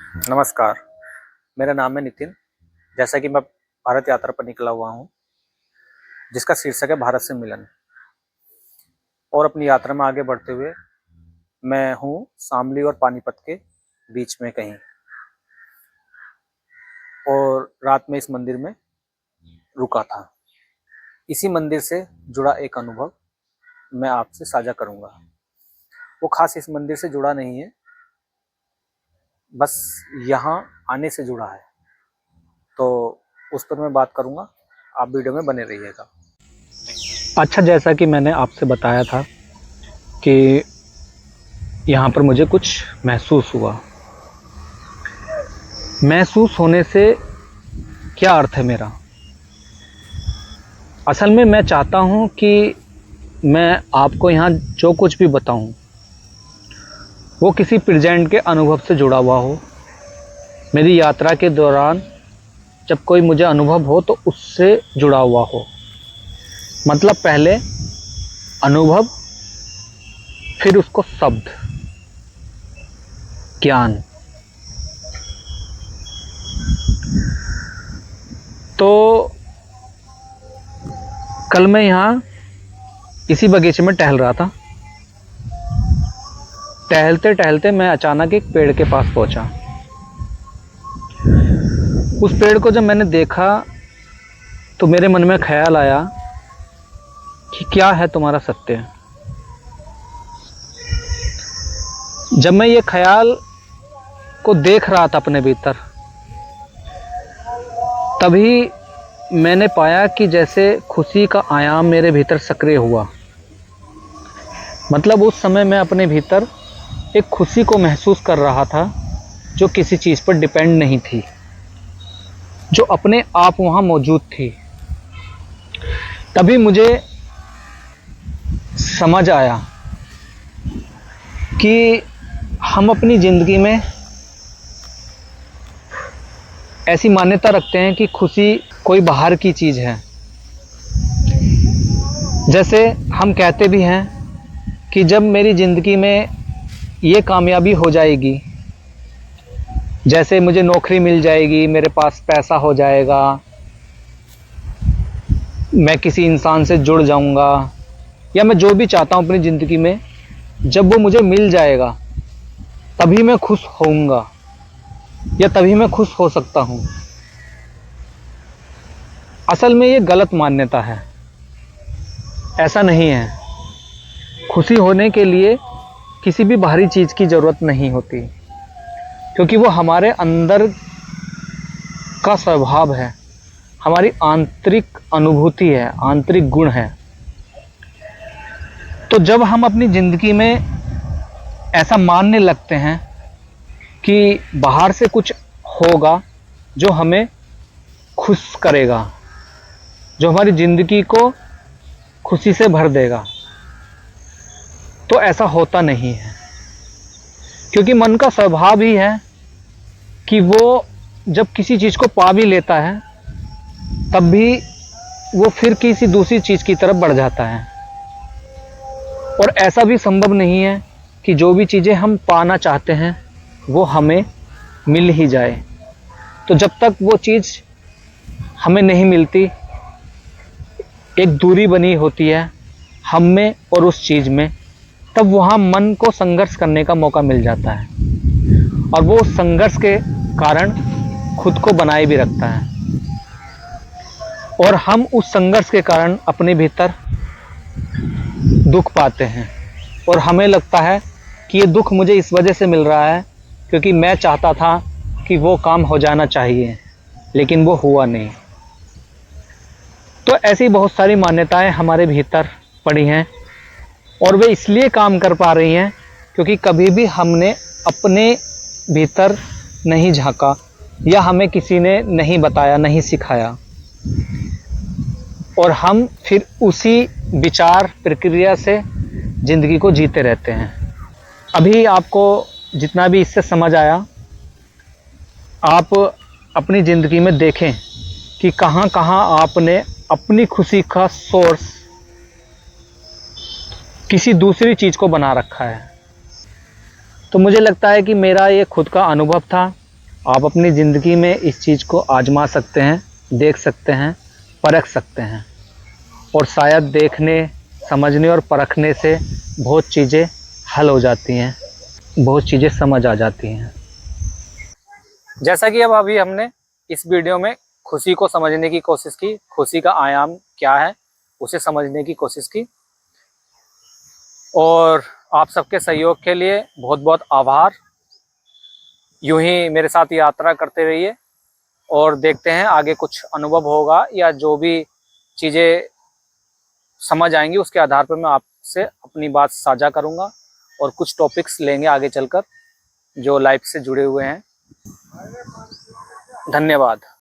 नमस्कार, मेरा नाम है नितिन। जैसा कि मैं भारत यात्रा पर निकला हुआ हूँ, जिसका शीर्षक है भारत से मिलन। और अपनी यात्रा में आगे बढ़ते हुए मैं हूँ शामली और पानीपत के बीच में कहीं, और रात में इस मंदिर में रुका था। इसी मंदिर से जुड़ा एक अनुभव मैं आपसे साझा करूँगा। वो खास इस मंदिर से जुड़ा नहीं है, बस यहाँ आने से जुड़ा है, तो उस पर मैं बात करूँगा। आप वीडियो में बने रहिएगा। अच्छा, जैसा कि मैंने आपसे बताया था कि यहाँ पर मुझे कुछ महसूस हुआ। महसूस होने से क्या अर्थ है मेरा? असल में मैं चाहता हूँ कि मैं आपको यहाँ जो कुछ भी बताऊँ वो किसी प्रेजेंट के अनुभव से जुड़ा हुआ हो। मेरी यात्रा के दौरान जब कोई मुझे अनुभव हो तो उससे जुड़ा हुआ हो। मतलब पहले अनुभव, फिर उसको शब्द, ज्ञान। तो कल मैं यहाँ इसी बगीचे में टहल रहा था। टहलते टहलते मैं अचानक एक पेड़ के पास पहुंचा। उस पेड़ को जब मैंने देखा तो मेरे मन में ख्याल आया कि क्या है तुम्हारा सत्य। जब मैं ये ख्याल को देख रहा था अपने भीतर, तभी मैंने पाया कि जैसे खुशी का आयाम मेरे भीतर सक्रिय हुआ। मतलब उस समय मैं अपने भीतर एक खुशी को महसूस कर रहा था जो किसी चीज़ पर डिपेंड नहीं थी, जो अपने आप वहाँ मौजूद थी। तभी मुझे समझ आया कि हम अपनी ज़िंदगी में ऐसी मान्यता रखते हैं कि खुशी कोई बाहर की चीज़ है। जैसे हम कहते भी हैं कि जब मेरी ज़िंदगी में ये कामयाबी हो जाएगी, जैसे मुझे नौकरी मिल जाएगी, मेरे पास पैसा हो जाएगा, मैं किसी इंसान से जुड़ जाऊंगा, या मैं जो भी चाहता हूं अपनी ज़िंदगी में, जब वो मुझे मिल जाएगा तभी मैं खुश होऊंगा या तभी मैं खुश हो सकता हूं। असल में ये गलत मान्यता है। ऐसा नहीं है। खुशी होने के लिए किसी भी बाहरी चीज़ की ज़रूरत नहीं होती, क्योंकि वो हमारे अंदर का स्वभाव है, हमारी आंतरिक अनुभूति है, आंतरिक गुण है। तो जब हम अपनी ज़िंदगी में ऐसा मानने लगते हैं कि बाहर से कुछ होगा जो हमें खुश करेगा, जो हमारी ज़िंदगी को खुशी से भर देगा, तो ऐसा होता नहीं है। क्योंकि मन का स्वभाव ही है कि वो जब किसी चीज़ को पा भी लेता है तब भी वो फिर किसी दूसरी चीज़ की तरफ बढ़ जाता है। और ऐसा भी संभव नहीं है कि जो भी चीज़ें हम पाना चाहते हैं वो हमें मिल ही जाए। तो जब तक वो चीज़ हमें नहीं मिलती, एक दूरी बनी होती है हम में और उस चीज़ में, तब वहाँ मन को संघर्ष करने का मौका मिल जाता है, और वो संघर्ष के कारण खुद को बनाए भी रखता है। और हम उस संघर्ष के कारण अपने भीतर दुख पाते हैं, और हमें लगता है कि ये दुख मुझे इस वजह से मिल रहा है क्योंकि मैं चाहता था कि वो काम हो जाना चाहिए, लेकिन वो हुआ नहीं। तो ऐसी बहुत सारी मान्यताएं हमारे भीतर पड़ी हैं, और वे इसलिए काम कर पा रही हैं क्योंकि कभी भी हमने अपने भीतर नहीं झांका, या हमें किसी ने नहीं बताया, नहीं सिखाया, और हम फिर उसी विचार प्रक्रिया से ज़िंदगी को जीते रहते हैं। अभी आपको जितना भी इससे समझ आया, आप अपनी ज़िंदगी में देखें कि कहाँ कहाँ आपने अपनी खुशी का सोर्स किसी दूसरी चीज़ को बना रखा है। तो मुझे लगता है कि मेरा ये खुद का अनुभव था आप अपनी ज़िंदगी में इस चीज़ को आजमा सकते हैं, देख सकते हैं, परख सकते हैं और शायद देखने, समझने और परखने से बहुत चीज़ें हल हो जाती हैं, बहुत चीज़ें समझ आ जाती हैं। जैसा कि अब अभी हमने इस वीडियो में खुशी को समझने की कोशिश की, खुशी का आयाम क्या है उसे समझने की कोशिश की, और आप सबके सहयोग के लिए बहुत बहुत आभार। यूं ही मेरे साथ यात्रा करते रहिए और देखते हैं आगे कुछ अनुभव होगा या जो भी चीज़ें समझ आएंगी उसके आधार पर मैं आपसे अपनी बात साझा करूंगा और कुछ टॉपिक्स लेंगे आगे चलकर जो लाइफ से जुड़े हुए हैं। धन्यवाद।